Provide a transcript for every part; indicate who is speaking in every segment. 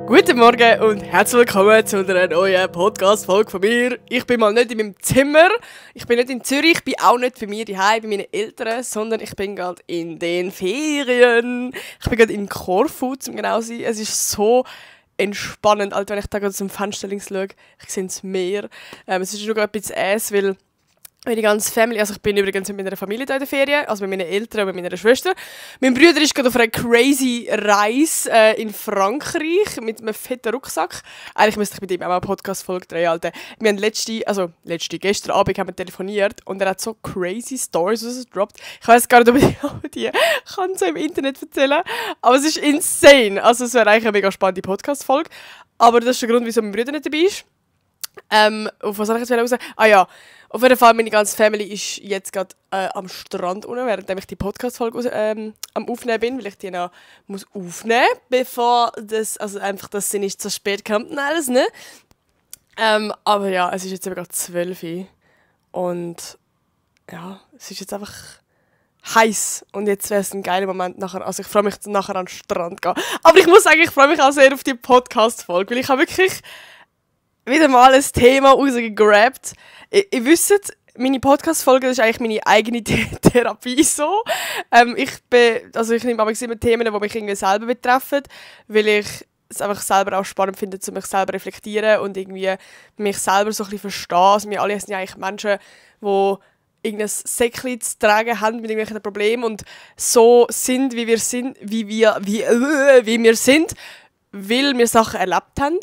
Speaker 1: Guten Morgen und herzlich willkommen zu einer neuen Podcast-Folge von mir. Ich bin mal nicht in meinem Zimmer, ich bin nicht in Zürich, ich bin auch nicht bei mir daheim bei meinen Eltern, sondern ich bin gerade in den Ferien. Ich bin gerade in Korfu, um genau zu sein. Es ist so entspannend, Alter, wenn ich da gerade zum Fenster links schaue. Ich sehe das Meer. Es ist schon gerade ein bisschen weil die ganze Family, also ich bin übrigens mit meiner Familie da in der Ferien, also mit meinen Eltern und mit meiner Schwester. Mein Bruder ist gerade auf einer crazy Reise in Frankreich mit einem fetten Rucksack. Eigentlich müsste ich mit ihm auch mal eine Podcast-Folge drehen, Alter. Wir haben gestern Abend haben wir telefoniert und er hat so crazy Stories rausgedroppt. Ich weiss gar nicht, ob ich die kann so im Internet erzählen, aber es ist insane. Also es wäre eigentlich eine mega spannende Podcast-Folge. Aber das ist der Grund, wieso mein Bruder nicht dabei ist. Auf was soll ich jetzt raus? Ah ja, auf jeden Fall, meine ganze Family ist jetzt gerade am Strand unten, während ich die Podcast-Folge am Aufnehmen bin, weil ich die noch muss aufnehmen muss, bevor das, also einfach, dass sie nicht so spät kommt und alles, ne? Aber ja, es ist jetzt eben gerade 12 Uhr und ja, es ist jetzt einfach heiß und jetzt wäre es ein geiler Moment nachher, also ich freue mich nachher an den Strand gehen. Aber ich muss sagen, ich freue mich auch sehr auf die Podcast-Folge, weil ich habe wirklich wieder mal ein Thema rausgegrabt. Ihr wisst, meine Podcast-Folge ist eigentlich meine eigene Therapie so. Ich nehme aber immer Themen, die mich irgendwie selber betreffen, weil ich es einfach selber auch spannend finde, zu mich selber reflektieren und irgendwie mich selber so ein bisschen verstehen. Also wir alle sind ja eigentlich Menschen, die irgendein Säckchen zu tragen haben mit irgendwelchen Problemen und so sind, wie wir sind, wie wir sind, weil wir Sachen erlebt haben.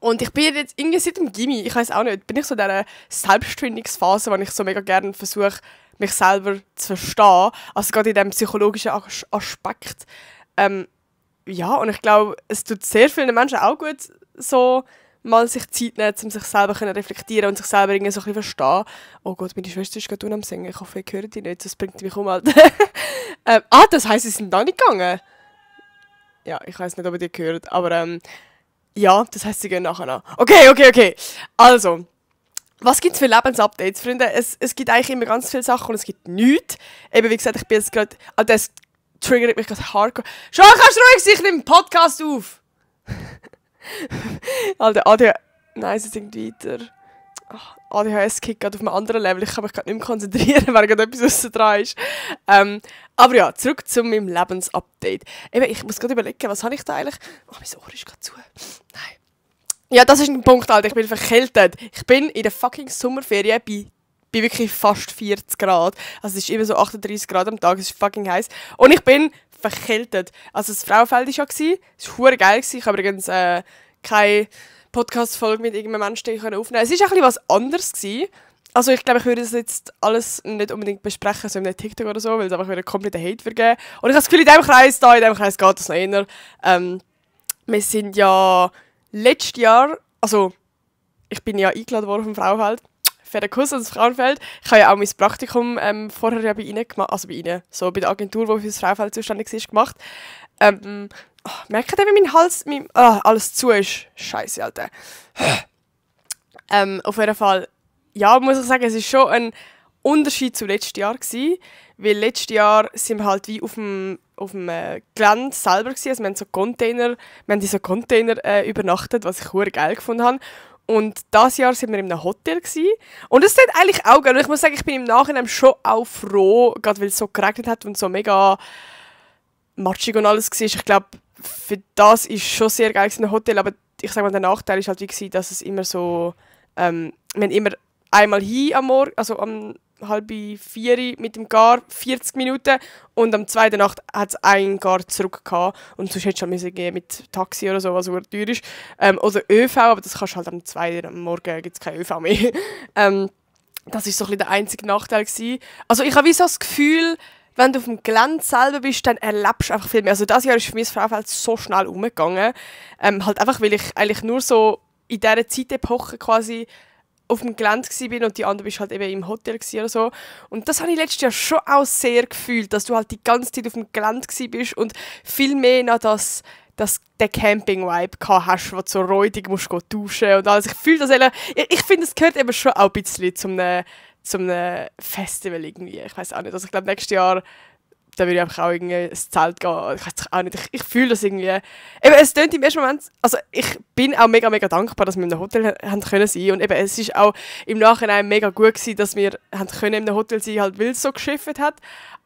Speaker 1: Und ich bin jetzt irgendwie seit dem Gymi, ich weiß auch nicht, bin ich so in dieser Selbstfindungsphase, wo ich so mega gerne versuche, mich selber zu verstehen. Also gerade in diesem psychologischen Aspekt. Ja, und ich glaube, es tut sehr vielen Menschen auch gut, so mal sich Zeit nehmen, um sich selber zu reflektieren und sich selber irgendwie so ein bisschen verstehen. Oh Gott, meine Schwester ist gerade am Singen. Ich hoffe, ihr hört die nicht, das bringt mich um. Das heisst, sie sind da nicht gegangen? Ja, ich weiß nicht, ob ihr die gehört, aber ja, das heisst, sie gehen nachher noch. Okay. Also, was gibt es für Lebensupdates, Freunde? Es gibt eigentlich immer ganz viele Sachen und es gibt nichts. Eben, wie gesagt, ich bin jetzt gerade... das triggert mich gerade hardcore. Schon, kannst du ruhig sein, ich nehme einen Podcast auf! Alter, Nein, sie singt weiter. ADHS kickt gerade auf einem anderen Level. Ich kann mich gerade nicht mehr konzentrieren, weil gerade etwas aussen dran ist. Aber ja, zurück zu meinem Lebensupdate. Eben, ich muss gerade überlegen, was habe ich da eigentlich... Oh, mein Ohr ist gerade zu. Nein. Ja, das ist ein Punkt, Alter. Ich bin verkältet. Ich bin in der fucking Sommerferien bei wirklich fast 40 Grad. Also es ist immer so 38 Grad am Tag. Es ist fucking heiß. Und ich bin verkältet. Also das Frauenfeld war ja. Es war verdammt geil. Ich habe übrigens keine Podcast-Folge mit irgendeinem Menschen aufnehmen können. Es war ein bisschen was anderes gewesen. Also ich glaube, ich würde das jetzt alles nicht unbedingt besprechen, so in einem TikTok oder so, weil es einfach wieder kompletten Hate vergeben. Und ich habe das Gefühl, in diesem Kreis geht das noch eher. Wir sind ja letztes Jahr, also ich bin ja eingeladen worden vom Frauenfeld, für den Kurs ans Frauenfeld. Ich habe ja auch mein Praktikum vorher ja bei ihnen gemacht, also bei ihnen, so bei der Agentur, die für das Frauenfeld zuständig ist, gemacht. Merkt ihr, wie mein Hals, alles zu ist? Scheiße, Alter. Auf jeden Fall, ja, muss ich sagen, es war schon ein Unterschied zu letztes Jahr gewesen, weil letztes Jahr sind wir halt wie auf dem Gelände selber gewesen, also wir haben in so Container übernachtet, was ich sehr geil gefunden habe. Und dieses Jahr sind wir in einem Hotel gewesen. Und es tut eigentlich auch geil. Und ich muss sagen, ich bin im Nachhinein schon auch froh, gerade weil es so geregnet hat und so mega matschig und alles war. Ich glaube, für das war schon sehr geil in einem Hotel, aber ich sage mal, der Nachteil war halt wie, dass es immer so, wir haben immer einmal hin am Morgen, also um 3:30 mit dem Gar 40 Minuten und am zweiten Nacht hat es ein Gar zurück gehabt und sonst hättest du halt mit Taxi oder so, was sehr teuer ist, oder ÖV, aber das kannst du halt am zweiten am Morgen gibt es kein ÖV mehr. Das war so ein bisschen der einzige Nachteil gewesen. Also ich habe wie so das Gefühl, wenn du auf dem Gelände selber bist, dann erlebst du einfach viel mehr. Also dieses Jahr ist für mich das Frauenfeld so schnell umgegangen. Halt einfach, weil ich eigentlich nur so in dieser Zeitepoche quasi auf dem Gelände war und die andere bist halt eben im Hotel oder so. Und das habe ich letztes Jahr schon auch sehr gefühlt, dass du halt die ganze Zeit auf dem Gelände bist und viel mehr noch den Camping-Vibe hast, wo du so räudig musst duschen und alles. Ich fühle das ich finde, es gehört eben schon auch ein bisschen zum Festival irgendwie. Ich weiß auch nicht. Also ich glaube, nächstes Jahr würde ich einfach auch irgendwie ins Zelt gehen. Ich weiß auch nicht, ich fühle das irgendwie. Eben, es klingt im ersten Moment, also ich bin auch mega, mega dankbar, dass wir in einem Hotel haben können sein. Und eben, es ist auch im Nachhinein mega gut gewesen, dass wir haben können in einem Hotel sein, halt, weil es so geschifft hat.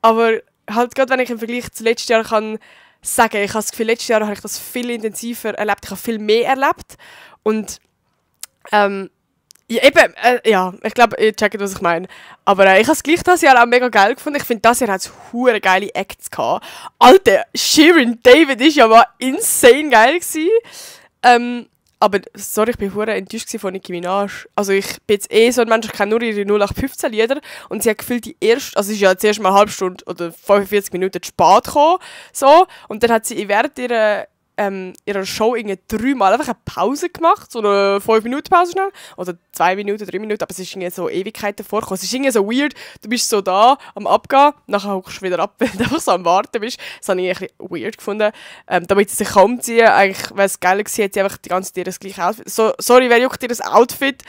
Speaker 1: Aber halt gerade, wenn ich im Vergleich zu letztes Jahr kann sagen, ich habe das Gefühl, letztes Jahr habe ich das viel intensiver erlebt, ich habe viel mehr erlebt. Und ja, eben, ja, ich glaube, ihr checkt, was ich meine. Aber ich habe es gleich dieses Jahr auch mega geil gefunden. Ich finde, dieses Jahr hat es hure geile Acts gehabt. Alter, Shirin David ist ja mal insane geil gewesen. Aber, sorry, ich war hure enttäuscht von Nicki Minaj. Also ich bin jetzt so ein Mensch, ich kenne nur ihre 0815 Lieder. Und sie hat gefühlt die erste, also sie ist ja zuerst mal eine halbe Stunde oder 45 Minuten zu spät gekommen. So. Und dann hat sie während ihrer Show 3-mal einfach eine Pause gemacht, so eine 5-Minuten-Pause schnell, oder 2 Minuten, 3 Minuten, aber es ist irgendwie so Ewigkeiten vorgekommen. Es ist irgendwie so weird, du bist so da, am Abgehen, nachher hockst du wieder ab, wenn du einfach so am Warten bist. Das habe ich ein bisschen weird gefunden. Damit sie sich umziehen, eigentlich wäre es geil gewesen, hat sie einfach die ganze Zeit das gleiche Outfit. So, sorry, wer juckt ihr das Outfit?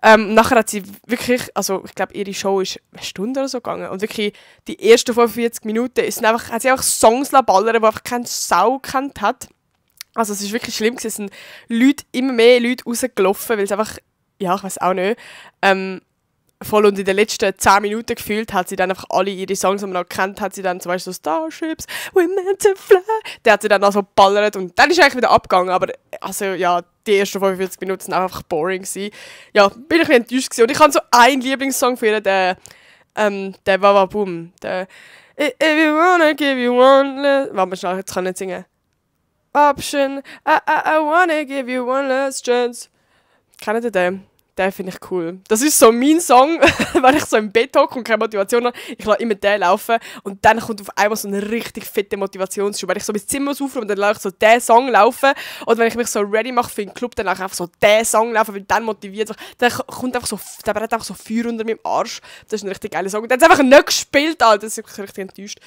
Speaker 1: Nachher hat sie wirklich, also ich glaube, ihre Show ist eine Stunde oder so gegangen. Und wirklich die ersten 45 Minuten hat sie einfach Songs ballern, die einfach keine Sau gekannt hat. Also es ist wirklich schlimm gewesen. Es sind immer mehr Leute rausgelaufen, weil es einfach, ja, ich weiß auch nicht, voll und in den letzten 10 Minuten gefühlt hat sie dann einfach alle ihre Songs, die man noch kennt, hat sie dann zum Beispiel so «Starships, we're meant to fly», der hat sie dann also ballert und dann ist eigentlich wieder abgegangen, aber also ja, die ersten 45 Minuten sind einfach boring gewesen. Ja, bin ich ein bisschen enttäuscht gewesen. Und ich habe so einen Lieblingssong für ihr, der Wawabum, der «If you wanna give you one», warte mal schnell, jetzt kann ich nicht singen. Option, I wanna give you one last chance. Kennt ihr den? Den finde ich cool. Das ist so mein Song, wenn ich so im Bett hocke und keine Motivation habe. Ich lasse immer den laufen und dann kommt auf einmal so eine richtig fette Motivationsschub. Wenn ich so mein Zimmer aufräume und dann lasse ich so den Song laufen. Oder wenn ich mich so ready mache für den Club, dann lasse ich einfach so den Song laufen, weil dann motiviert mich. Dann kommt einfach so, der brennt einfach so Feuer unter meinem Arsch. Das ist ein richtig geiler Song. Und der hat es einfach nicht gespielt, Alter. Das ist wirklich richtig enttäuscht.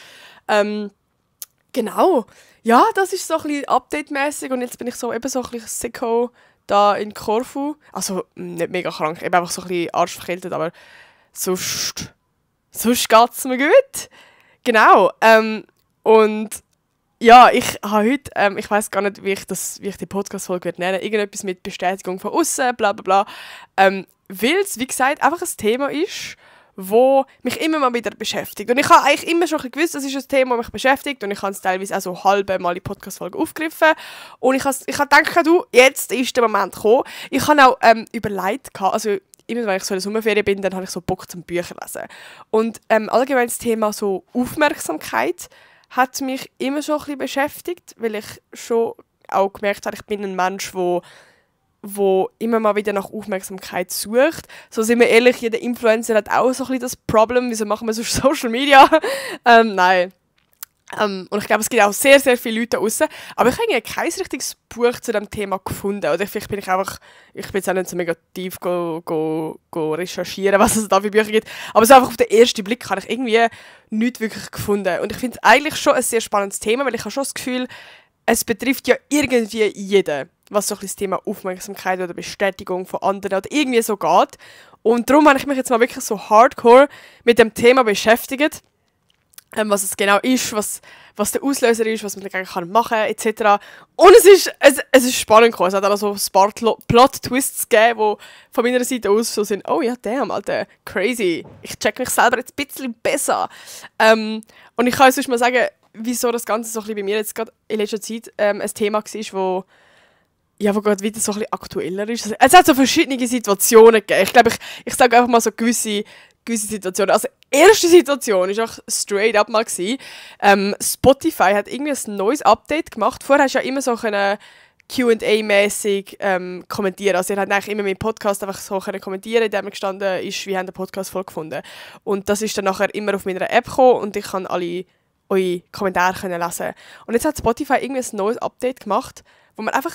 Speaker 1: Genau. Ja, das ist so ein bisschen update-mässig und jetzt bin ich so eben so ein bisschen sicko da in Korfu. Also nicht mega krank, eben einfach so ein bisschen arschverkältet, aber sonst geht es mir gut. Genau. Und ja, ich habe heute, ich weiß gar nicht, wie ich die Podcast-Folge nennen würde, irgendetwas mit Bestätigung von außen, bla bla bla. Weil es, wie gesagt, einfach ein Thema ist, wo mich immer mal wieder beschäftigt. Und ich habe eigentlich immer schon gewusst, das ist ein Thema, das mich beschäftigt und ich habe es teilweise auch so halbe Mal in Podcast-Folgen aufgegriffen. Und ich habe gedacht, jetzt ist der Moment gekommen. Ich habe auch überlegt, also immer wenn ich so in der Sommerferien bin, dann habe ich so Bock zum Bücher lesen. Und allgemein das Thema so Aufmerksamkeit hat mich immer schon ein bisschen beschäftigt, weil ich schon auch gemerkt habe, ich bin ein Mensch, wo immer mal wieder nach Aufmerksamkeit sucht. So sind wir ehrlich, jeder Influencer hat auch so ein bisschen das Problem. Wieso machen wir so Social Media? Nein. Und ich glaube, es gibt auch sehr, sehr viele Leute draussen. Aber ich habe eigentlich kein richtiges Buch zu diesem Thema gefunden. Oder vielleicht bin ich bin jetzt auch nicht so mega tief go recherchieren, was es da für Bücher gibt. Aber so einfach auf den ersten Blick habe ich irgendwie nichts wirklich gefunden. Und ich finde es eigentlich schon ein sehr spannendes Thema, weil ich habe schon das Gefühl, es betrifft ja irgendwie jeden, was so ein bisschen das Thema Aufmerksamkeit oder Bestätigung von anderen oder irgendwie so geht. Und darum habe ich mich jetzt mal wirklich so hardcore mit dem Thema beschäftigt, was es genau ist, was der Auslöser ist, was man dagegen machen kann, etc. Und es ist spannend gekommen. Es hat auch so ein paar Plot-Twists gegeben, die von meiner Seite aus so sind, oh ja, damn, Alter, crazy. Ich check mich selber jetzt ein bisschen besser. Und ich kann sonst mal sagen, wieso das Ganze so ein bisschen bei mir jetzt gerade in letzter Zeit ein Thema war, wo gerade wieder so ein bisschen aktueller ist. Also, es hat so verschiedene Situationen gegeben. Ich glaube, ich sage einfach mal so gewisse Situationen. Also, die erste Situation war auch straight up mal gewesen. Spotify hat irgendwie ein neues Update gemacht. Vorher hast du ja immer so Q&A-mäßig kommentieren. Also ihr habt eigentlich immer mit dem Podcast einfach so kommentieren, in dem gestanden ist, wie haben den Podcast voll gefunden. Und das ist dann nachher immer auf meiner App gekommen und ich kann alle eure Kommentare lesen. Und jetzt hat Spotify irgendwie ein neues Update gemacht, wo man einfach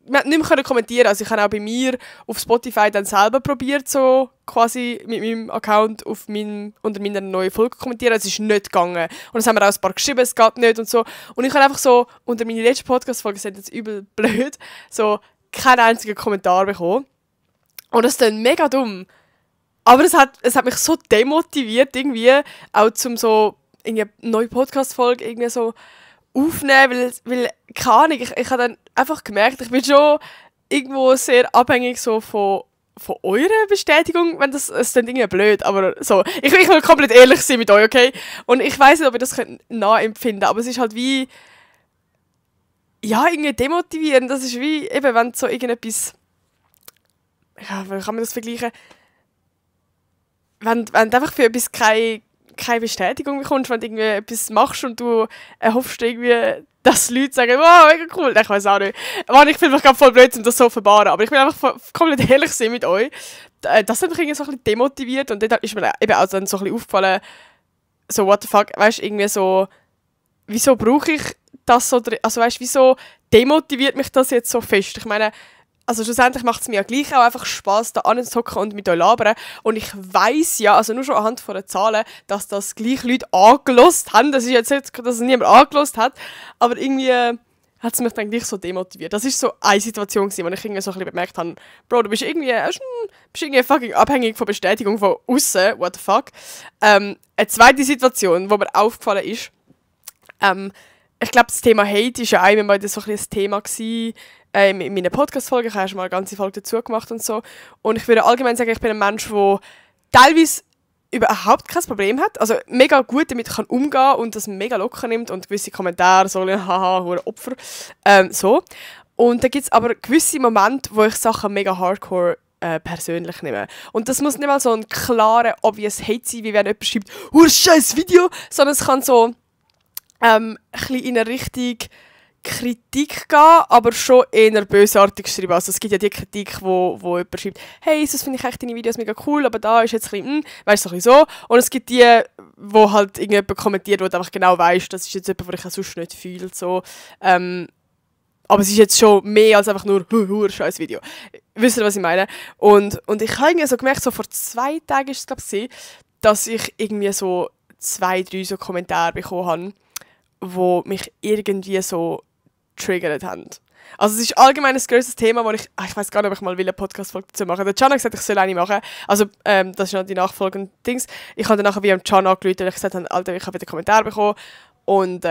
Speaker 1: man hat nicht mehr kommentieren. Also ich habe auch bei mir auf Spotify dann selber probiert, so quasi mit meinem Account unter meiner neuen Folge kommentieren. Es ist nicht gegangen. Und es haben mir auch ein paar geschrieben, es geht nicht und so. Und ich habe einfach so, unter meine letzte Podcast-Folge, sind jetzt übel blöd, so keinen einzigen Kommentar bekommen. Und das ist dann mega dumm. Aber es hat mich so demotiviert irgendwie, auch zum so eine neue Podcast-Folge irgendwie so aufnehmen, weil keine Ahnung, ich habe dann einfach gemerkt, ich bin schon irgendwo sehr abhängig so von eurer Bestätigung, wenn das dann irgendwie blöd, aber so, ich will komplett ehrlich sein mit euch, okay? Und ich weiss nicht, ob ihr das nachempfinden könnt, aber es ist halt wie, ja, irgendwie demotivierend, das ist wie, eben, wenn so irgendetwas, ja, wie kann man das vergleichen? Wenn du einfach für etwas keine Bestätigung bekommst, wenn du irgendwie etwas machst und du erhoffst irgendwie, dass Leute sagen, wow, mega cool. Ich weiß auch nicht. Mann, ich fühle mich gerade voll blöd, um das so zu verbahren, aber ich will einfach komplett ehrlich sein mit euch. Das hat mich irgendwie so ein bisschen demotiviert und dann ist mir eben auch dann so ein bisschen aufgefallen, so what the fuck, weißt du, irgendwie so, wieso brauche ich das so, also weißt du, wieso demotiviert mich das jetzt so fest? Ich meine, also schlussendlich macht es mir ja gleich auch einfach Spass, da anzuhocken und mit euch labern. Und ich weiss ja, also nur schon anhand von den Zahlen, dass das gleich Leute angelost haben. Das ist jetzt nicht, dass es niemand angelost hat, aber irgendwie hat es mich dann gleich so demotiviert. Das ist so eine Situation gewesen, wo ich irgendwie so ein bisschen bemerkt habe, Bro, du bist irgendwie fucking abhängig von Bestätigung von außen. What the fuck? Eine zweite Situation, wo mir aufgefallen ist, ich glaube, das Thema Hate war ja einmal so ein Thema gewesen, in meiner Podcast-Folge. Ich habe schon mal eine ganze Folge dazu gemacht und so. Und ich würde allgemein sagen, ich bin ein Mensch, der teilweise überhaupt kein Problem hat. Also mega gut damit kann umgehen und das mega locker nimmt und gewisse Kommentare so, haha, hure Opfer. So. Und dann gibt es aber gewisse Momente, wo ich Sachen mega hardcore persönlich nehme. Und das muss nicht mal so ein klarer, obvious Hate sein, wie wenn jemand schreibt, scheiß Video, sondern es kann so ein bisschen in eine Richtung Kritik gehen, aber schon eher bösartig schreiben. Also es gibt ja die Kritik, wo jemand schreibt, hey, das finde ich echt deine Videos mega cool, aber da ist jetzt ein bisschen, weißt du, so ein bisschen so. Und es gibt die, wo halt irgendjemand kommentiert, wo du einfach genau weißt, das ist jetzt jemand, den ich sonst nicht fühle. So. Aber es ist jetzt schon mehr als einfach nur scheiß Video. Wisst ihr, was ich meine? Und ich habe irgendwie so gemerkt, so vor 2 Tagen ist es, glaube ich, dass ich irgendwie so 2, 3 so Kommentare bekommen habe, die mich irgendwie so triggert haben. Also es ist allgemein ein grosses Thema, wo ich weiß gar nicht, ob ich mal eine Podcast-Folge dazu machen will. Der Can hat gesagt, ich soll eine machen. Also das ist noch die nachfolgende Dings. Ich habe dann nachher wie am Can angerufen, weil ich gesagt habe, Alter, ich habe wieder einen Kommentar bekommen. Und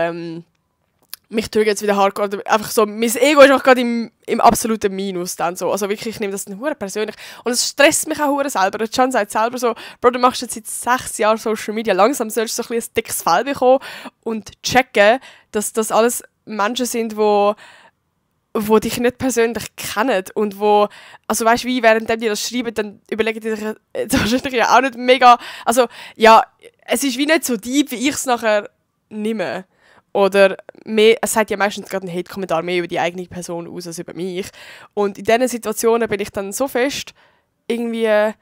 Speaker 1: mich triggert jetzt wieder hardcore. Einfach so, mein Ego ist auch gerade im absoluten Minus dann so. Also wirklich, ich nehme das dann hure persönlich. Und es stresst mich auch hure selber. Der Can sagt selber so, Bro, du machst jetzt seit 6 Jahren Social Media. Langsam sollst du so ein dickes Fell bekommen und checken, dass das alles Menschen sind, wo dich nicht persönlich kennen und wo, also weißt du, wie, während die das schreiben, dann überlegen die sich wahrscheinlich ja auch nicht mega, also ja, es ist wie nicht so deep, wie ich es nachher nehme. Oder mehr, es sagt ja meistens gerade ein Hate-Kommentar mehr über die eigene Person aus als über mich. Und in diesen Situationen bin ich dann so fest irgendwie, ja,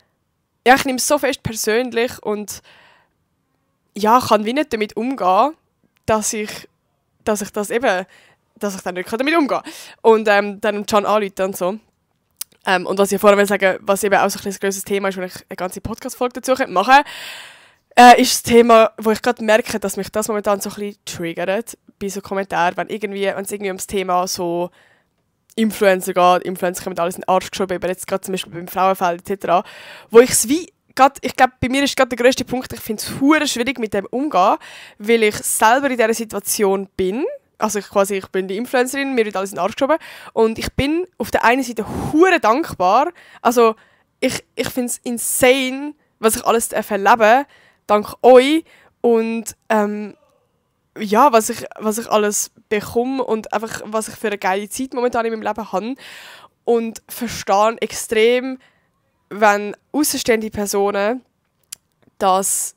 Speaker 1: ich nehme es so fest persönlich und ja, kann wie nicht damit umgehen, dass ich dann nicht damit umgehen kann. Und dann Can anrufen und so. Und was ich vorher will sagen, was eben auch so ein grosses Thema ist, wenn ich eine ganze Podcast-Folge dazu machen ist das Thema, wo ich gerade merke, dass mich das momentan so ein bisschen triggert bei so Kommentaren, wenn es irgendwie ums Thema so Influencer geht, Influencer kommen alles in den Arsch geschoben, aber jetzt gerade zum Beispiel beim Frauenfeld etc., wo ich es wie ich glaube, bei mir ist gerade der grösste Punkt, ich finde es verdammt schwierig mit dem umgehen, weil ich selber in dieser Situation bin. Also ich bin die Influencerin, mir wird alles in den Arsch geschoben. Und ich bin auf der einen Seite verdammt dankbar. Also ich finde es insane, was ich alles erlebe, dank euch. Und ja, was ich alles bekomme und einfach, was ich für eine geile Zeit momentan in meinem Leben habe. Und verstehe extrem, wenn außenstehende Personen das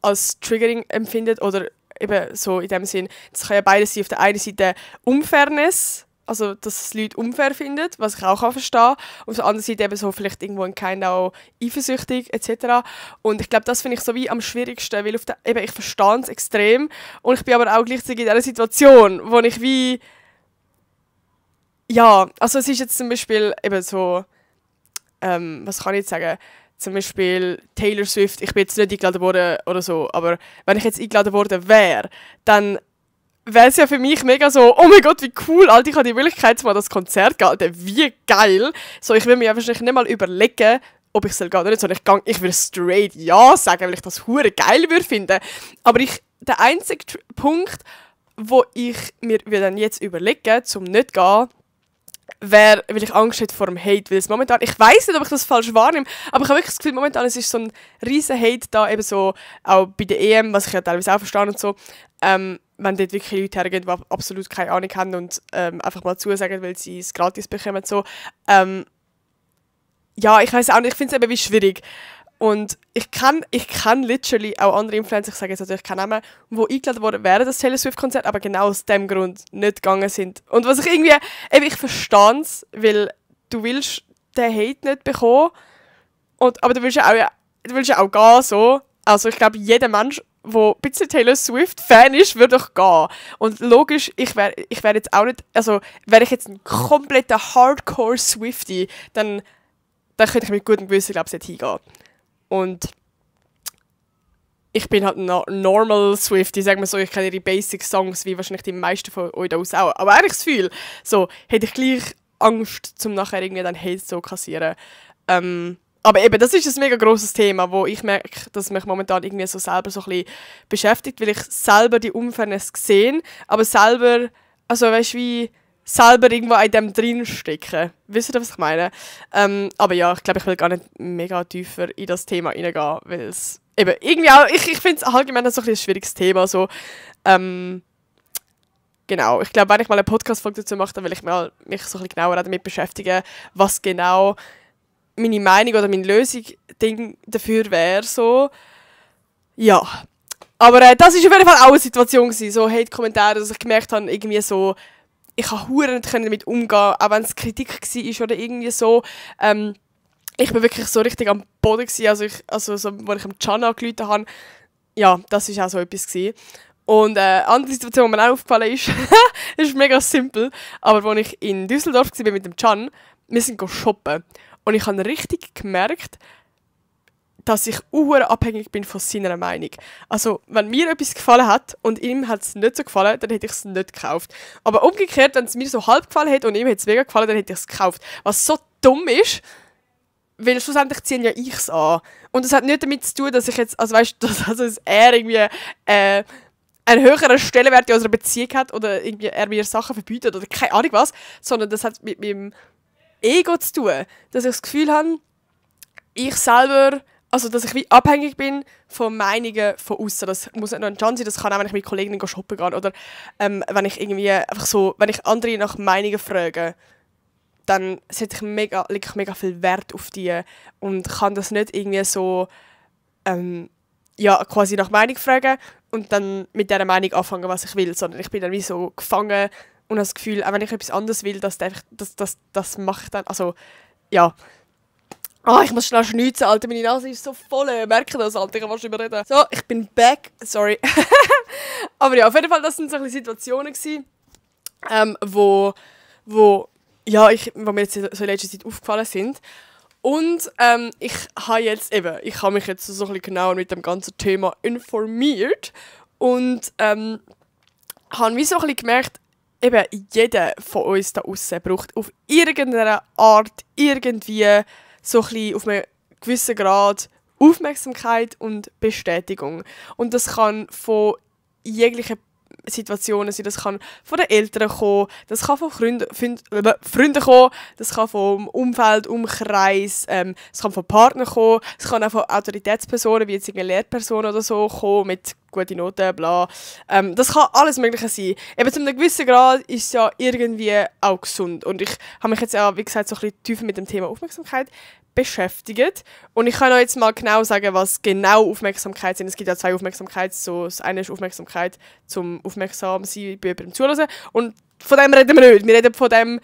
Speaker 1: als Triggering empfinden oder eben so in dem Sinn, das kann ja beides sein. Auf der einen Seite Unfairness, also dass es Leute unfair finden, was ich auch verstehen kann. Auf der anderen Seite eben so vielleicht irgendwo ein Kind auch eifersüchtig etc. Und ich glaube, das finde ich so wie am schwierigsten, weil eben ich verstehe es extrem und ich bin aber auch gleichzeitig in dieser Situation, wo ich wie ja, also es ist jetzt zum Beispiel eben so was kann ich jetzt sagen? Zum Beispiel Taylor Swift, ich bin jetzt nicht eingeladen worden oder so, aber wenn ich jetzt eingeladen worden wäre, dann wäre es ja für mich mega so, oh mein Gott, wie cool, Alter, ich habe die Möglichkeit, mal das Konzert zu gehen, wie geil. So, ich will mir ja wahrscheinlich nicht mal überlegen, ob ich es gehen oder nicht, sondern ich würde straight ja sagen, weil ich das hure geil würde finden. Aber ich der einzige Punkt, wo ich mir dann jetzt überlege, zum nicht gehen, wäre, weil ich Angst hätte vor dem Hate, weil es momentan, ich weiß nicht, ob ich das falsch wahrnehme, aber ich habe wirklich das Gefühl, momentan es ist so ein riesen Hate da, eben so auch bei der EM, was ich ja teilweise auch verstehe und so, wenn dort wirklich Leute hergehen, die absolut keine Ahnung haben und einfach mal zusagen, weil sie es gratis bekommen, so, ja, ich weiß auch nicht, ich finde es eben wie schwierig. Und ich kann literally auch andere Influencer, ich sage jetzt natürlich keinen Namen, die eingeladen wurden während des Taylor Swift-Konzert, aber genau aus dem Grund nicht gegangen sind. Und was ich irgendwie, eben ich verstehe es, weil du willst den Hate nicht bekommen, aber du willst ja auch gehen, so. Also ich glaube, jeder Mensch, der ein bisschen Taylor Swift-Fan ist, würde doch gehen. Und logisch, ich wär jetzt auch nicht, also wäre ich jetzt ein kompletter Hardcore-Swiftie, dann könnte ich mit gutem Gewissen, glaube ich, nicht hingehen. Und ich bin halt ein normal Swiftie, sagen wir so, ich kenne ihre Basic-Songs, wie wahrscheinlich die meisten von euch da aus auch. Aber eigentlich das Gefühl, so, hätte ich gleich Angst, um nachher irgendwie dann Hate zu kassieren. Aber eben, das ist ein mega grosses Thema, wo ich merke, dass mich momentan irgendwie so selber so ein bisschen beschäftigt, weil ich selber die Unfairness sehe, aber selber, also weißt du, wie selber irgendwo in dem drin stecken. Wisst ihr, was ich meine? Aber ja, ich glaube, ich will gar nicht mega tiefer in das Thema reingehen, weil es eben irgendwie auch, ich finde es allgemein so ein schwieriges Thema. So. Genau, ich glaube, wenn ich mal eine Podcast-Folge dazu mache, dann will ich mich so ein bisschen genauer damit beschäftigen, was genau meine Meinung oder meine Lösung dafür wäre. So. Ja. Aber das war auf jeden Fall auch eine Situation gewesen, so Hate-Kommentare, dass ich gemerkt habe, irgendwie so, ich konnte nicht damit umgehen, auch wenn es Kritik war oder irgendwie so. Ich war wirklich so richtig am Boden gewesen, als ich am Can angerufen habe. Ja, das war auch so etwas gewesen. Und eine andere Situation, die mir auch aufgefallen ist, ist mega simpel, aber als ich in Düsseldorf war mit dem Can, wir sind shoppen. Und ich habe richtig gemerkt, dass ich abhängig bin von seiner Meinung. Also, wenn mir etwas gefallen hat und ihm hat es nicht so gefallen, dann hätte ich es nicht gekauft. Aber umgekehrt, wenn es mir so halb gefallen hätte und ihm hätte es mega gefallen, dann hätte ich es gekauft. Was so dumm ist, weil schlussendlich ziehen ja ich es an. Und das hat nicht damit zu tun, dass ich jetzt, also weißt du, dass er irgendwie einen höheren Stellenwert in unserer Beziehung hat oder irgendwie er mir Sachen verbietet oder keine Ahnung was, sondern das hat mit meinem Ego zu tun. Dass ich das Gefühl habe, ich selber, also dass ich wie abhängig bin von Meinungen von außen. Das muss nicht nur ein Can sein, das kann auch, wenn ich mit Kollegen shoppen gehe oder wenn ich irgendwie einfach so, wenn ich andere nach Meinungen frage, dann lege ich mega viel Wert auf die und kann das nicht irgendwie so quasi nach Meinung fragen und dann mit dieser Meinung anfangen, was ich will, sondern ich bin dann wie so gefangen und habe das Gefühl, auch wenn ich etwas anderes will, das mache ich dann, also ja. Ich muss schnell schnitzen, Alter, meine Nase ist so voll. Merke das, Alter, ich kann fast überreden. So, ich bin back. Sorry. Aber ja, auf jeden Fall, das sind so ein bisschen Situationen gewesen, wo mir jetzt so in letzter Zeit aufgefallen sind. Und ich habe mich jetzt so ein bisschen genauer mit dem ganzen Thema informiert und habe wie so ein bisschen gemerkt, eben jeder von uns da draussen braucht auf irgendeine Art irgendwie so ein bisschen auf einen gewissen Grad Aufmerksamkeit und Bestätigung. Und das kann von jeglichen Situationen sein, das kann von den Eltern kommen, das kann von Freunden kommen, das kann vom Umfeld, Umkreis, es kann von Partnern kommen, es kann auch von Autoritätspersonen, wie jetzt eine Lehrperson oder so, kommen, mit guten Noten, bla. Das kann alles Mögliche sein. Eben zu einem gewissen Grad ist es ja irgendwie auch gesund. Und ich habe mich jetzt ja, wie gesagt, so ein bisschen tiefer mit dem Thema Aufmerksamkeit beschäftigt. Und ich kann euch jetzt mal genau sagen, was genau Aufmerksamkeit sind. Es gibt ja zwei Aufmerksamkeiten. So, das eine ist Aufmerksamkeit zum aufmerksam sein bei jemandem zuhören. Und von dem reden wir nicht. Wir reden von dem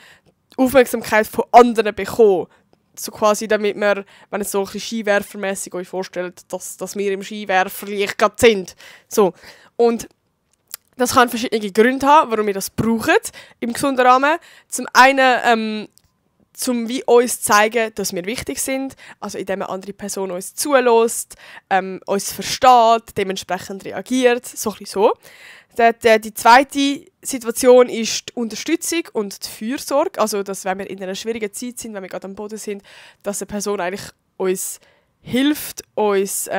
Speaker 1: Aufmerksamkeit von anderen bekommen. So quasi, damit wir, wenn es so ein bisschen skiwerfermässig euch vorstellt, dass wir im Skiwerferlicht gerade sind. So. Und das kann verschiedene Gründe haben, warum wir das brauchen im gesunden Rahmen. Zum einen, um wie uns zeigen, dass wir wichtig sind, also indem eine andere Person uns zulässt, uns versteht, dementsprechend reagiert, so ein bisschen so. Die zweite Situation ist die Unterstützung und die Fürsorge, also dass wenn wir in einer schwierigen Zeit sind, wenn wir gerade am Boden sind, dass eine Person eigentlich uns hilft, uns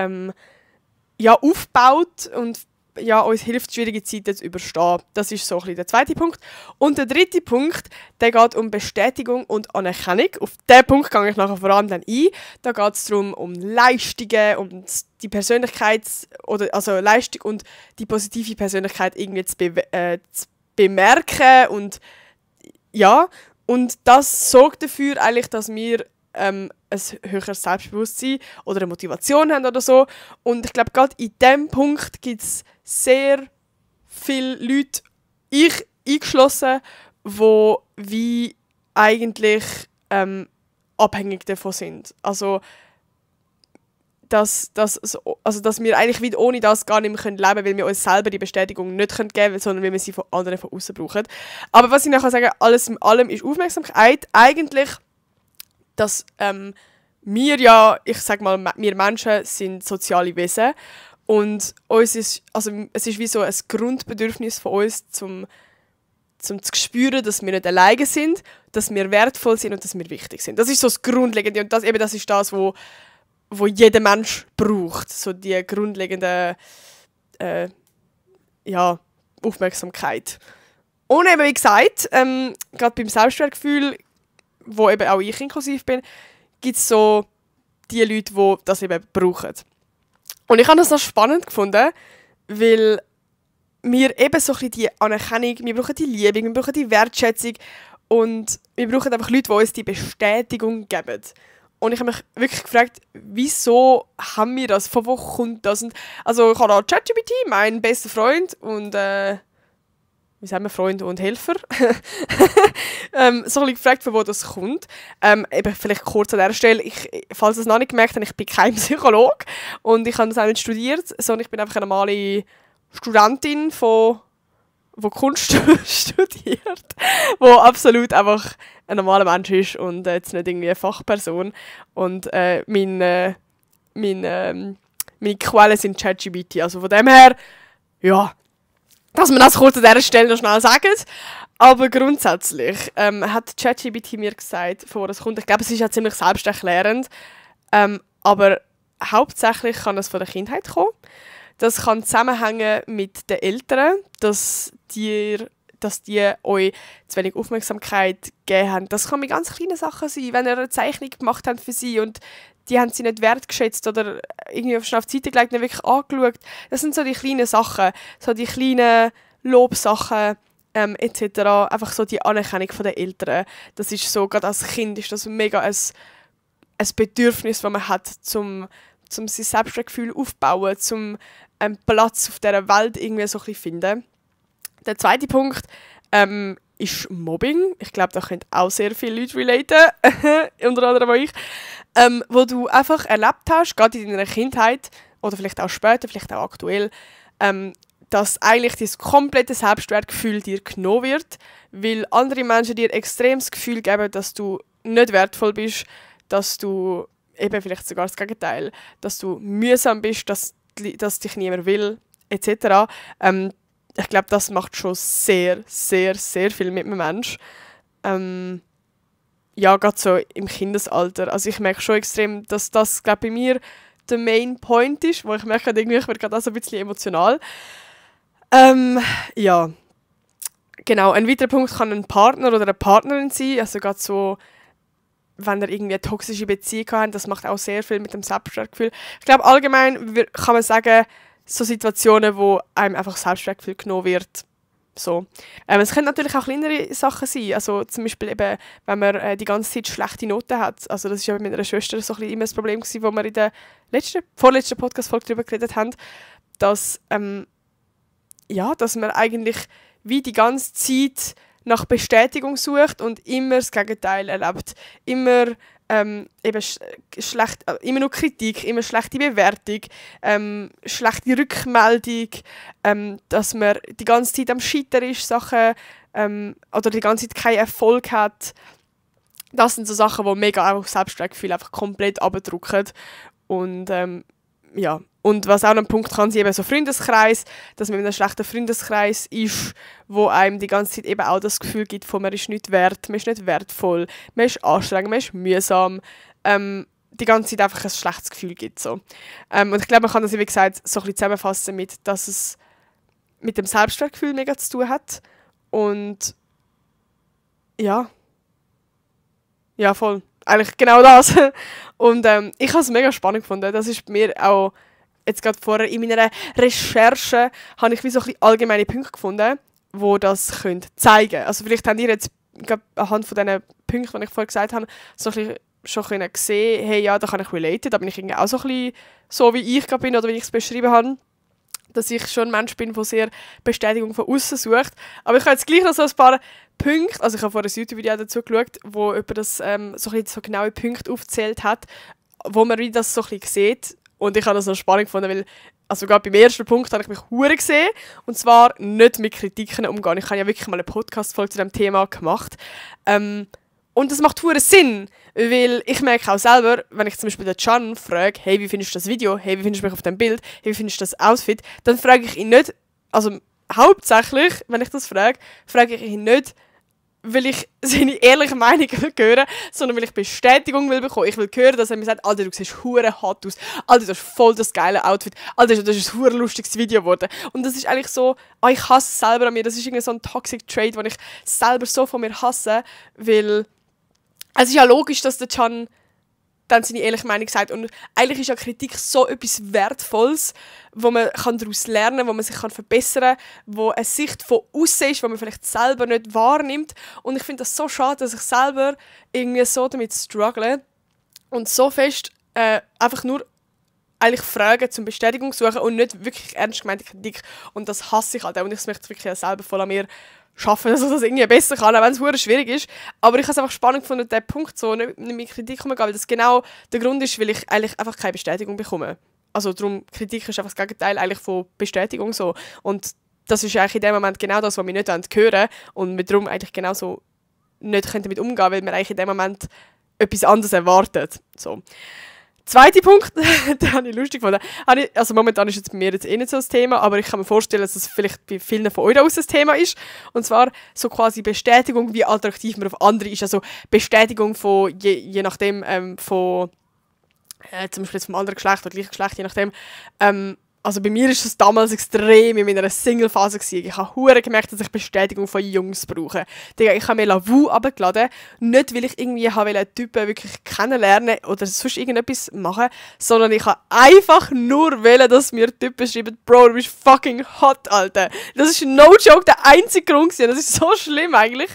Speaker 1: aufbaut und ja, uns hilft, schwierige Zeiten zu überstehen. Das ist so ein bisschen der zweite Punkt. Und der dritte Punkt, der geht um Bestätigung und Anerkennung. Auf diesen Punkt gehe ich nachher vor allem dann ein. Da geht es darum, um Leistungen, um die also Leistung und die positive Persönlichkeit irgendwie zu bemerken. Und ja, und das sorgt dafür eigentlich, dass wir ein höheres Selbstbewusstsein oder eine Motivation haben oder so. Und ich glaube, gerade in diesem Punkt gibt es sehr viele Leute, ich eingeschlossen, die wie eigentlich abhängig davon sind. Also, dass wir eigentlich wieder ohne das gar nicht mehr leben können, weil wir uns selber die Bestätigung nicht geben können, sondern weil wir sie von anderen von außen brauchen. Aber was ich nachher sagen, alles in allem ist Aufmerksamkeit. Eigentlich, dass wir wir Menschen sind soziale Wesen und es ist wie so ein Grundbedürfnis von uns, zum zu spüren, dass wir nicht alleine sind, dass wir wertvoll sind und dass wir wichtig sind. Das ist so das Grundlegende und das ist das, wo jeder Mensch braucht, so die grundlegende Aufmerksamkeit. Und eben, wie gesagt, gerade beim Selbstwertgefühl, wo eben auch ich inklusiv bin, gibt es so die Leute, die das eben brauchen. Und ich habe das noch spannend gefunden, weil wir eben so ein bisschen die Anerkennung, wir brauchen die Liebe, wir brauchen die Wertschätzung und wir brauchen einfach Leute, die uns die Bestätigung geben. Und ich habe mich wirklich gefragt, wieso haben wir das? Von wo kommt das? Und also ich habe da ChatGPT, mein bester Freund und wie sagen wir, Freund und Helfer, so ein bisschen gefragt, von wo das kommt. Eben vielleicht kurz an dieser Stelle, falls ihr es noch nicht gemerkt habt, ich bin kein Psychologe und ich habe das auch nicht studiert, sondern ich bin einfach eine normale Studentin, die Kunst studiert, die absolut einfach ein normaler Mensch ist und jetzt nicht irgendwie eine Fachperson. Und meine Quellen sind ChatGPT. Also von dem her, ja, dass man das kurz an dieser Stelle noch schnell sagt. Aber grundsätzlich hat ChatGPT mir gesagt, bevor es kommt, ich glaube, es ist ja ziemlich selbsterklärend, aber hauptsächlich kann es von der Kindheit kommen. Das kann zusammenhängen mit den Eltern, dass die euch zu wenig Aufmerksamkeit gegeben haben. Das kann mit ganz kleinen Sachen sein, wenn ihr eine Zeichnung gemacht habt für sie und die haben sie nicht wertgeschätzt oder irgendwie auf die Seite gelegt und nicht wirklich angeschaut. Das sind so die kleinen Sachen, so die kleinen Lobsachen etc. Einfach so die Anerkennung der Eltern. Das ist so, gerade als Kind ist das mega ein Bedürfnis, das man hat, um sein Selbstwertgefühl aufzubauen, um einen Platz auf dieser Welt irgendwie so ein bisschen finden. Der zweite Punkt ist Mobbing. Ich glaube, da können auch sehr viele Leute relaten, unter anderem auch ich, wo du einfach erlebt hast, gerade in deiner Kindheit oder vielleicht auch später, vielleicht auch aktuell, dass eigentlich das komplette Selbstwertgefühl dir genommen wird, weil andere Menschen dir extrem das Gefühl geben, dass du nicht wertvoll bist, dass du eben vielleicht sogar das Gegenteil, dass du mühsam bist, dass dich niemand will, etc. Ich glaube, das macht schon sehr, sehr, sehr viel mit einem Menschen. Ja, gerade so im Kindesalter. Also ich merke schon extrem, dass das, glaube bei mir der Main Point ist, wo ich merke, irgendwie, ich werde gerade auch so ein bisschen emotional. Ja, genau. Ein weiterer Punkt kann ein Partner oder eine Partnerin sein. Also gerade so, wenn ihr irgendwie eine toxische Beziehung habt, das macht auch sehr viel mit dem Selbstwertgefühl. Ich glaube, allgemein kann man sagen, so Situationen, wo einem einfach Selbstwertgefühl genommen wird. So. Es können natürlich auch kleinere Sachen sein. Also zum Beispiel eben, wenn man die ganze Zeit schlechte Noten hat. Also das war ja mit meiner Schwester so ein bisschen immer das Problem gewesen, wo wir in der vorletzten Podcast-Folge darüber geredet haben, dass, dass man eigentlich wie die ganze Zeit nach Bestätigung sucht und immer das Gegenteil erlebt. Immer immer nur Kritik, immer schlechte Bewertung, schlechte Rückmeldung, dass man die ganze Zeit am Scheitern ist, Sachen, oder die ganze Zeit keinen Erfolg hat. Das sind so Sachen, die mega auch Selbstwertgefühl einfach komplett abdrücken. Und und was auch ein Punkt kann sein, eben so Freundeskreis, dass man in einem schlechten Freundeskreis ist, wo einem die ganze Zeit eben auch das Gefühl gibt, von man ist nicht wert, man ist nicht wertvoll, man ist anstrengend, man ist mühsam, die ganze Zeit einfach ein schlechtes Gefühl gibt. So. Und ich glaube, man kann das, wie gesagt, so ein bisschen zusammenfassen mit, dass es mit dem Selbstwertgefühl mega zu tun hat. Und ja, voll. Eigentlich genau das. Und ich habe es mega spannend gefunden. Das ist mir auch jetzt gerade vorher in meiner Recherche habe ich wie so ein bisschen allgemeine Punkte gefunden, wo das zeigen können. Also vielleicht habt ihr jetzt anhand von diesen Punkten, die ich vorher gesagt habe, so ein bisschen schon gesehen, hey, ja, da kann ich relaten, da bin ich irgendwie auch so ein bisschen so, wie ich gerade bin oder wie ich es beschrieben habe, dass ich schon ein Mensch bin, der sehr Bestätigung von außen sucht. Aber ich habe jetzt gleich noch so ein paar Punkte, also ich habe vorher ein YouTube-Video dazu geschaut, wo jemand das so, ein bisschen so genaue Punkte aufgezählt hat, wo man wie das so ein bisschen sieht. Und ich habe das noch spannend gefunden, weil also gerade beim ersten Punkt habe ich mich hure gesehen, und zwar nicht mit Kritiken umgehen. Ich habe ja wirklich mal eine Podcast-Folge zu diesem Thema gemacht. Und das macht hure Sinn, weil ich merke auch selber, wenn ich zum Beispiel den Can frage, hey, wie findest du das Video? Hey, wie findest du mich auf dem Bild? Hey, wie findest du das Outfit? Dann frage ich ihn nicht, also hauptsächlich, wenn ich das frage ich ihn nicht, weil ich seine ehrliche Meinung will hören, sondern weil ich Bestätigung will bekommen. Ich will hören, dass er mir sagt, Alter, du siehst hure hot aus. Alter, das ist voll das geile Outfit. Alter, das ist ein hure lustiges Video geworden. Und das ist eigentlich so, ich hasse es selber an mir. Das ist irgendwie so ein toxic trait, den ich selber so von mir hasse, weil es ist ja logisch, dass der Can dann seine ehrliche Meinung sagt. Und eigentlich ist ja Kritik so etwas Wertvolles, wo man daraus lernen kann, wo man sich verbessern kann, wo eine Sicht von außen ist, die man vielleicht selber nicht wahrnimmt. Und ich finde das so schade, dass ich selber irgendwie so damit struggle und so fest einfach nur eigentlich Fragen zum Bestätigung suchen und nicht wirklich ernst gemeinte Kritik. Und das hasse ich halt auch. Und ich möchte wirklich selber voll an mir schaffen, dass ich das irgendwie besser kann, auch wenn es verdammt schwierig ist. Aber ich habe es einfach spannend gefunden, diesen Punkt so nicht mit Kritik umzugehen, weil das genau der Grund ist, weil ich eigentlich einfach keine Bestätigung bekomme. Also darum, Kritik ist einfach das Gegenteil eigentlich von Bestätigung so. Und das ist eigentlich in dem Moment genau das, was wir nicht hören wollen und wir darum eigentlich genau so nicht damit umgehen können, weil wir eigentlich in dem Moment etwas anderes erwartet. So. Zweiter Punkt, den habe ich lustig gefunden. Also momentan ist jetzt bei mir jetzt nicht so das Thema, aber ich kann mir vorstellen, dass es vielleicht bei vielen von euch aus ein Thema ist. Und zwar so quasi Bestätigung, wie attraktiv man auf andere ist. Also Bestätigung von, je nachdem, von zum Beispiel vom anderen Geschlecht oder gleichen Geschlecht, je nachdem. Also bei mir war es damals extrem in meiner Single-Phase gewesen. Ich habe hure gemerkt, dass ich Bestätigung von Jungs brauche. Digga, ich habe mir Lavu abgeladen, nicht weil ich irgendwie Typen wirklich kennenlernen oder sonst irgendetwas machen, sondern ich habe einfach nur wollen, dass mir Typen schreiben, Bro, du bist fucking hot, Alter. Das ist no joke der einzige Grund gewesen. Das ist so schlimm eigentlich.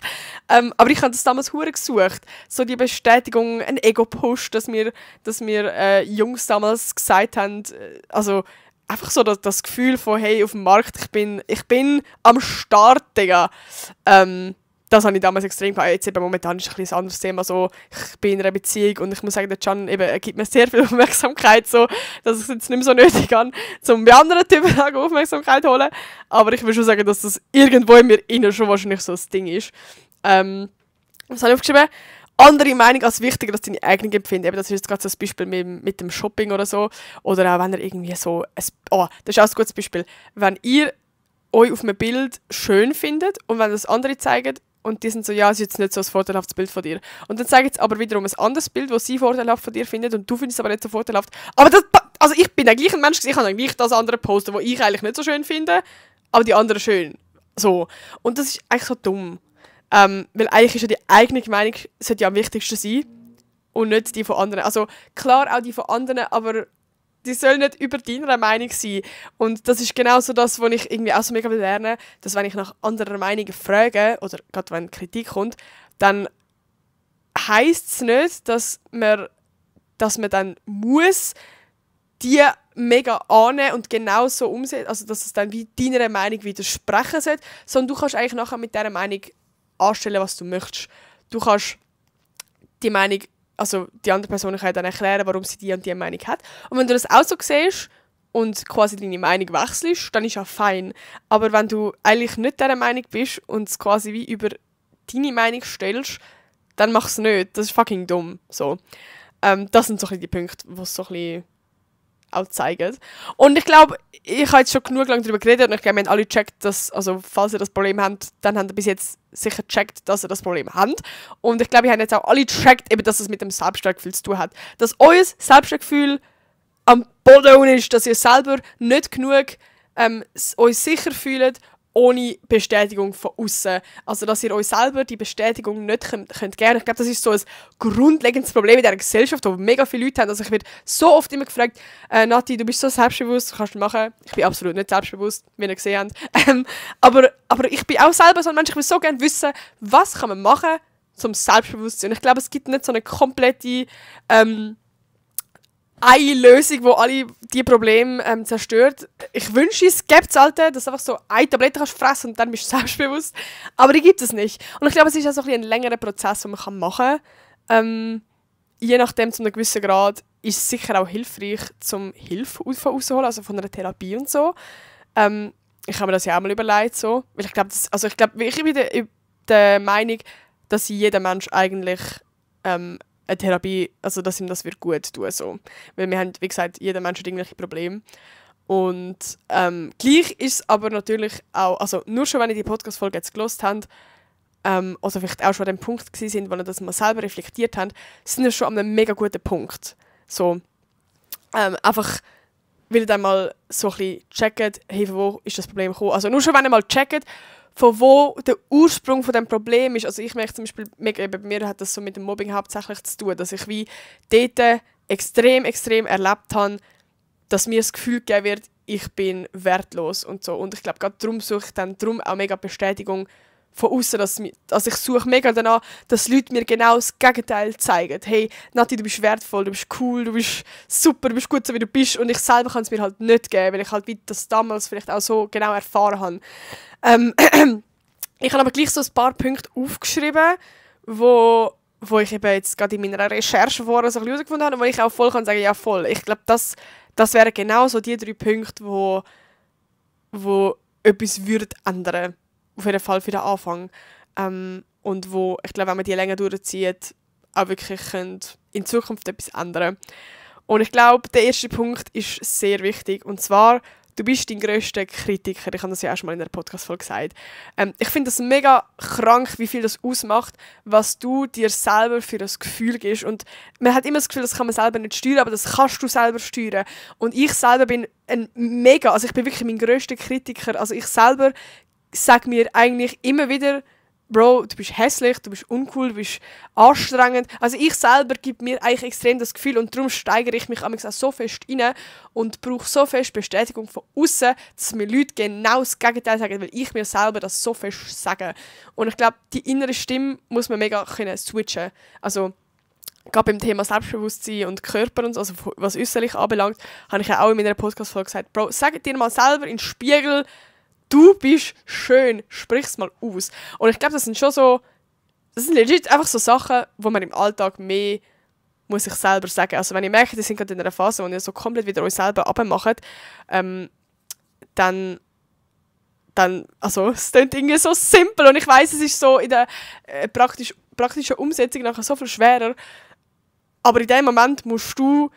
Speaker 1: Aber ich habe das damals hure gesucht. So die Bestätigung, ein Ego-Push, dass mir Jungs damals gesagt haben, also einfach so das Gefühl von, hey, auf dem Markt, ich bin am Start, Digga. Das habe ich damals extrem gehabt. Jetzt eben momentan ist ein anderes Thema. So, ich bin in einer Beziehung und ich muss sagen, der Can gibt mir sehr viel Aufmerksamkeit, so, dass ich es jetzt nicht mehr so nötig habe, um bei anderen Typen Aufmerksamkeit zu holen. Aber ich will schon sagen, dass das irgendwo in mir innen schon wahrscheinlich so das Ding ist. Was habe ich aufgeschrieben? Andere Meinung als wichtiger als deine eigene Empfinden. Eben, das ist jetzt gerade so ein Beispiel mit dem Shopping oder so. Oder auch wenn ihr irgendwie so... das ist auch ein gutes Beispiel. Wenn ihr euch auf einem Bild schön findet und wenn das andere zeigen und die sind so, ja, es ist jetzt nicht so ein vorteilhaftes Bild von dir. Und dann zeigen sie aber wiederum ein anderes Bild, das sie vorteilhaft von dir findet und du findest es aber nicht so vorteilhaft. Aber also ich bin der gleiche Mensch, ich kann dann gleich das andere posten, das ich eigentlich nicht so schön finde, aber die anderen schön. So. Und das ist eigentlich so dumm. Weil eigentlich ist ja die eigene Meinung sollte ja am wichtigsten sein und nicht die von anderen. Also klar auch die von anderen, aber die sollen nicht über deine Meinung sein. Und das ist genau so das, was ich irgendwie auch so mega lernen, dass wenn ich nach anderen Meinungen frage, oder gerade wenn Kritik kommt, dann heisst es nicht, dass man dann muss die mega annehmen und genau so umsetzen, also dass es dann wie deiner Meinung widersprechen sollte, sondern du kannst eigentlich nachher mit dieser Meinung anstellen, was du möchtest. Du kannst die Meinung, also die andere Person kann dann erklären, warum sie die und die Meinung hat. Und wenn du das auch so siehst und quasi deine Meinung wechselst, dann ist ja fein. Aber wenn du eigentlich nicht dieser Meinung bist und es quasi wie über deine Meinung stellst, dann mach es nicht. Das ist fucking dumm. So. Das sind so ein bisschen die Punkte, die es so ein bisschen auch zeigen. Und ich glaube, ich habe jetzt schon genug lange darüber geredet und ich glaube, wir haben alle gecheckt, dass, also falls ihr das Problem habt, dann habt ihr bis jetzt sicher gecheckt, dass ihr das Problem habt. Und ich glaube, wir haben jetzt auch alle gecheckt, eben, dass es mit dem Selbstwertgefühl zu tun hat. Dass euer Selbstwertgefühl am Boden ist, dass ihr selber nicht genug uns sicher fühlt, ohne Bestätigung von außen. Also, dass ihr euch selber die Bestätigung nicht könnt geben. Ich glaube, das ist so ein grundlegendes Problem in dieser Gesellschaft, wo mega viele Leute haben. Also, ich werde so oft immer gefragt, Nati, du bist so selbstbewusst, kannst du machen? Ich bin absolut nicht selbstbewusst, wie ihr gesehen habt. Aber ich bin auch selber so ein Mensch, ich will so gerne wissen, was kann man machen, zum Selbstbewusstsein. Ich glaube, es gibt nicht so eine komplette eine Lösung, die alle diese Probleme zerstört. Ich wünsche, es gäbe es halt, dass du einfach so eine Tablette kannst fressen und dann bist du selbstbewusst. Aber die gibt es nicht. Und ich glaube, es ist auch so ein längerer Prozess, den man machen kann. Je nachdem, zu einem gewissen Grad, ist es sicher auch hilfreich, zum Hilfe rauszuholen, also von einer Therapie und so. Ich habe mir das ja auch mal überlegt, so. Weil ich glaube, ich bin der Meinung, dass jeder Mensch eigentlich eine Therapie, also dass ihm das wird gut tun, so. Weil wir haben, wie gesagt, jeder Mensch hat irgendwelche Probleme. Und gleich ist es aber natürlich auch, also nur schon, wenn ihr die Podcast-Folge jetzt gehört habt, oder vielleicht auch schon an dem Punkt gewesen sind, wo ihr das mal selber reflektiert habt, sind wir schon an einem mega guten Punkt. So, einfach, weil ihr dann mal so ein bisschen checkt, hey, von wo ist das Problem gekommen. Also nur schon, wenn ihr mal checkt, von wo der Ursprung von dem Problem ist. Also ich merke zum Beispiel, bei mir hat das so mit dem Mobbing hauptsächlich zu tun, dass ich wie dort extrem erlebt habe, dass mir das Gefühl gegeben wird, ich bin wertlos und so. Und ich glaube, gerade darum suche ich dann auch mega Bestätigung von außen, also ich suche mega danach, dass Leute mir genau das Gegenteil zeigen. Hey, Nati, du bist wertvoll, du bist cool, du bist super, du bist gut so wie du bist. Und ich selber kann es mir halt nicht geben, weil ich halt wie das damals vielleicht auch so genau erfahren habe. Ich habe aber gleich so ein paar Punkte aufgeschrieben, wo ich eben jetzt gerade in meiner Recherche vorher so herausgefunden habe, wo ich auch voll kann sagen, ja voll. Ich glaube, das wären genau so die 3 Punkte, wo etwas würde ändern. Auf jeden Fall für den Anfang. Und wo, ich glaube, wenn man die länger durchzieht, auch wirklich in Zukunft etwas ändern. Und ich glaube, der erste Punkt ist sehr wichtig. Und zwar, du bist dein grösster Kritiker. Ich habe das ja auch schon mal in der Podcast-Folge gesagt. Ich finde das mega krank, wie viel das ausmacht, was du dir selber für das Gefühl gibst. Und man hat immer das Gefühl, das kann man selber nicht steuern, aber das kannst du selber steuern. Und ich selber bin also ich bin wirklich mein grösster Kritiker. Also ich selber sage mir eigentlich immer wieder, Bro, du bist hässlich, du bist uncool, du bist anstrengend. Also ich selber gebe mir eigentlich extrem das Gefühl und darum steigere ich mich auch so fest rein und brauche so fest Bestätigung von außen, dass mir Leute genau das Gegenteil sagen, weil ich mir selber das so fest sage. Und ich glaube, die innere Stimme muss man mega können switchen. Also gerade beim Thema Selbstbewusstsein und Körper und so, also was äußerlich anbelangt, habe ich ja auch in meiner Podcast-Folge gesagt, Bro, sag dir mal selber in den Spiegel, du bist schön, sprich's mal aus. Und ich glaube, das sind legit einfach so Sachen, wo man im Alltag mehr muss ich selber sagen. Also wenn ich merke, die sind gerade in einer Phase, wo ihr so komplett wieder euch selber abmacht, dann also es klingt irgendwie so simpel und ich weiss, es ist so in der praktischen Umsetzung nachher so viel schwerer, aber in dem Moment musst du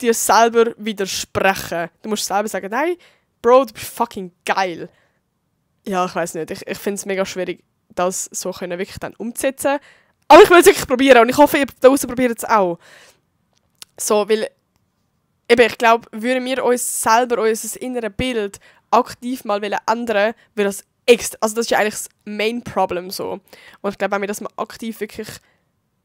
Speaker 1: dir selber widersprechen. Du musst selber sagen, nein, Bro, du bist fucking geil. Ja, ich weiss nicht. Ich finde es mega schwierig, das so können wirklich dann umzusetzen. Aber ich will es wirklich probieren und ich hoffe, ihr da draussen probiert es auch. So, weil eben, ich glaube, würden wir uns selber, unser inneres Bild aktiv mal ändern, wäre das also das ist ja eigentlich das Main Problem so. Und ich glaube, wenn wir das mal aktiv wirklich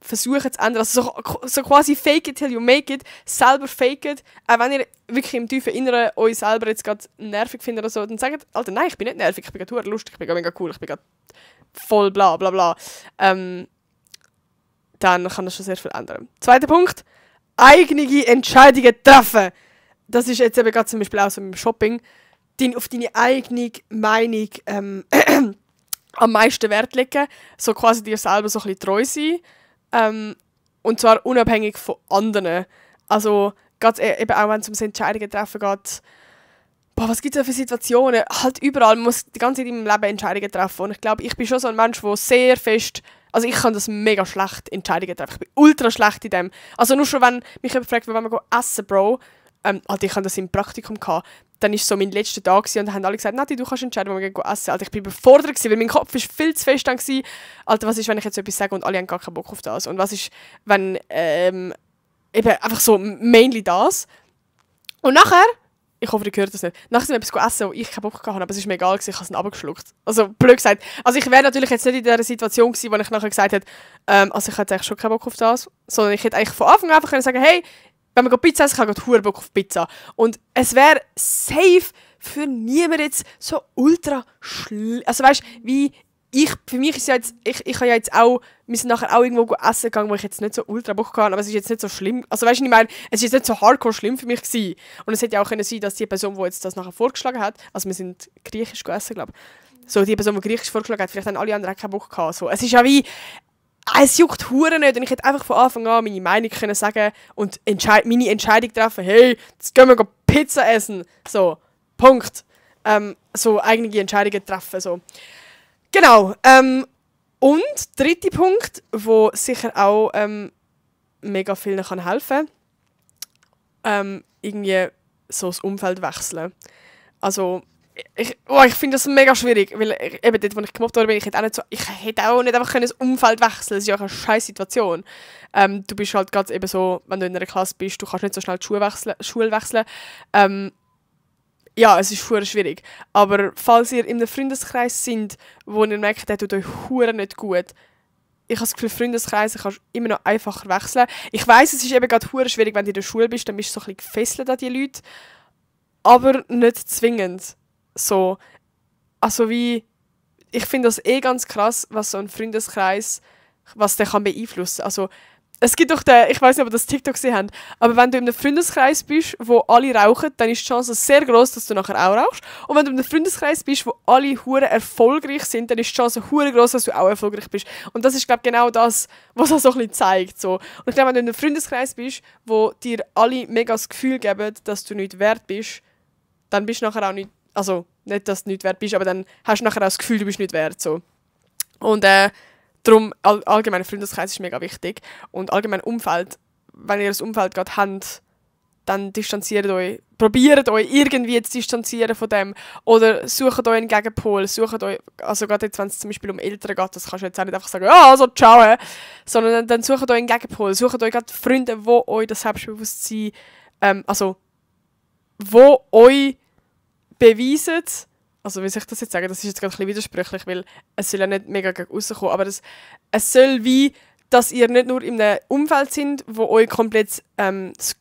Speaker 1: versuchen zu ändern, also so quasi fake it till you make it, selber fake it, auch wenn ihr wirklich im tiefen Inneren euch selber jetzt gerade nervig findet oder so, dann sagt, Alter, nein, ich bin nicht nervig, ich bin gerade lustig, ich bin gerade mega cool, ich bin gerade voll bla bla bla. Dann kann das schon sehr viel ändern. Zweiter Punkt, eigene Entscheidungen treffen. Das ist jetzt eben gerade zum Beispiel auch so im Shopping, auf deine eigene Meinung am meisten Wert legen, so quasi dir selber so ein bisschen treu sein. Und zwar unabhängig von anderen. Also, gerade eben auch wenn es um Entscheidungen treffen geht, was gibt es da für Situationen? Halt überall, man muss die ganze Zeit im Leben Entscheidungen treffen. Und ich glaube, ich bin schon so ein Mensch, der sehr fest, also ich kann das mega schlecht, Entscheidungen treffen. Ich bin ultra schlecht in dem. Also nur schon, wenn mich jemand fragt, wenn wir essen, Bro, ich hatte das im Praktikum gehabt, dann war so mein letzter Tag und dann haben alle gesagt, Nati, du kannst entscheiden, wo wir gehen essen. Alter, ich war überfordert, weil mein Kopf war viel zu fest dann war. Alter, was ist, wenn ich jetzt etwas sage und alle haben gar keinen Bock auf das? Und was ist, wenn eben einfach so mainly das? Und nachher Ich hoffe, ihr hört das nicht. Nachher sind wir etwas essen, wo ich keinen Bock hatte, aber es ist mir egal, ich habe es dann runtergeschluckt. Also, blöd gesagt. Also, ich wäre natürlich jetzt nicht in dieser Situation gewesen, wo ich nachher gesagt hätte, also ich hätte eigentlich schon keinen Bock auf das, sondern ich hätte eigentlich von Anfang an einfach können sagen, hey, wenn wir Pizza essen, ich habe gerade verdammt Bock auf Pizza. Und es wäre safe für niemand jetzt so ultra schlimm. Also, weißt du, wie für mich ist ja jetzt, ich habe ja jetzt auch, wir sind nachher auch irgendwo essen gegangen, wo ich jetzt nicht so ultra Bock hatte, aber es ist jetzt nicht so schlimm. Also weißt du, ich meine, es ist jetzt nicht so hardcore schlimm für mich gewesen. Und es hätte ja auch können sein, dass die Person, die jetzt das nachher vorgeschlagen hat, also wir sind griechisch gegessen, glaube ich, so die Person, die griechisch vorgeschlagen hat, vielleicht haben alle anderen auch keinen Bock gehabt. So. Es ist ja wie, es juckt hure nicht und ich hätte einfach von Anfang an meine Meinung können sagen und meine Entscheidung treffen, hey, jetzt gehen wir Pizza essen. So, Punkt. So eigene Entscheidungen treffen, so. Genau. Und dritter Punkt, wo sicher auch mega vielen kann helfen kann, irgendwie so das Umfeld wechseln. Also, ich finde das mega schwierig, weil eben dort, wo ich gemobbt wurde, ich hätte auch nicht einfach das Umfeld wechseln können. Das ist ja auch eine scheiß Situation. Du bist halt gerade eben so, wenn du in einer Klasse bist, du kannst nicht so schnell die Schule wechseln. Ja, es ist verdammt schwierig. Aber falls ihr in einem Freundeskreis seid, wo ihr merkt, der tut euch verdammt nicht gut, ich habe das Gefühl, Freundeskreise kannst du immer noch einfacher wechseln. Ich weiss, es ist eben gerade verdammt schwierig, wenn du in der Schule bist, dann bist du so ein bisschen gefesselt an die Leute. Aber nicht zwingend. So. Also wie, ich finde das ganz krass, was so ein Freundeskreis, was der kann beeinflussen. Also, es gibt doch den, ich weiß nicht, ob ihr das TikTok gesehen habt, aber wenn du in einem Freundeskreis bist, wo alle rauchen, dann ist die Chance sehr groß, dass du nachher auch rauchst. Und wenn du in einem Freundeskreis bist, wo alle hure erfolgreich sind, dann ist die Chance hure groß, dass du auch erfolgreich bist. Und das ist, glaube ich, genau das, was das so ein bisschen zeigt. So. Und ich glaube, wenn du in einem Freundeskreis bist, wo dir alle mega das Gefühl geben, dass du nicht wert bist, dann bist du nachher auch nicht, also nicht, dass du nicht wert bist, aber dann hast du nachher auch das Gefühl, du bist nicht wert. So. Und darum, allgemein Freundeskreis ist mega wichtig. Und allgemein Umfeld, wenn ihr ein Umfeld gerade habt, dann distanziert euch. Probiert euch irgendwie zu distanzieren von dem. Oder sucht euch einen Gegenpol. Sucht euch, also gerade jetzt, wenn es zum Beispiel um Eltern geht, das kannst du jetzt auch nicht einfach sagen, ja, also ciao. Sondern dann sucht euch einen Gegenpol. Sucht euch gerade Freunde, die euch das Selbstbewusstsein, wo euch beweisen, also wie soll ich das jetzt sagen, das ist jetzt gerade ein bisschen widersprüchlich, weil es soll ja nicht mega gegen rauskommen, aber es soll wie, dass ihr nicht nur in einem Umfeld sind, wo euch komplett das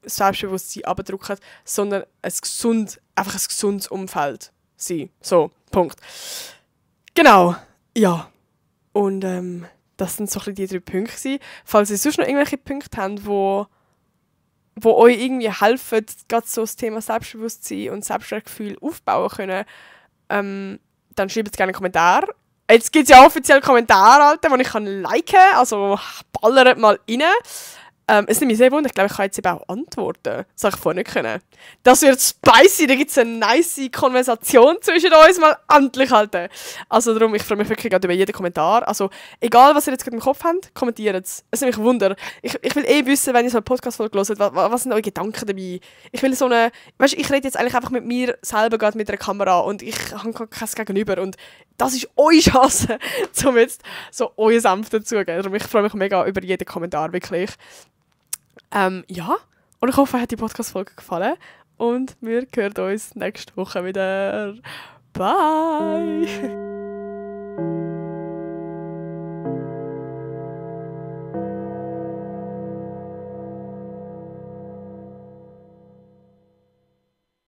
Speaker 1: Selbstbewusstsein abdrückt, sondern einfach ein gesundes Umfeld sein. So, Punkt. Genau, ja. Und das sind so ein bisschen die 3 Punkte gewesen. Falls ihr sonst noch irgendwelche Punkte habt, wo euch irgendwie helfen, gerade so das Thema Selbstbewusstsein und Selbstwertgefühl aufbauen können, dann schreibt es gerne einen Kommentar. Jetzt gibt es ja offiziell Kommentare, Alter, die ich liken kann, also ballert mal rein. Es nimmt mich sehr wunder, ich glaube, ich kann jetzt eben auch antworten. Das habe ich vorher nicht können. Das wird spicy, da gibt es eine nice Konversation zwischen uns, mal endlich, Alter. Also darum, ich freue mich wirklich über jeden Kommentar. Also, egal, was ihr jetzt gerade im Kopf habt, kommentiert es. Es nimmt mich wunder. Ich will wissen, wenn ihr so eine Podcast-Folge hört, was sind eure Gedanken dabei? Ich will so eine, weißt du, ich rede jetzt eigentlich einfach mit mir selber gerade mit einer Kamera und ich habe kein Gegenüber und das ist eure Chance, um jetzt so euer Senf dazugeben. Darum, ich freue mich mega über jeden Kommentar, wirklich. Ja, und ich hoffe, euch hat die Podcast-Folge gefallen und wir hören uns nächste Woche wieder. Bye!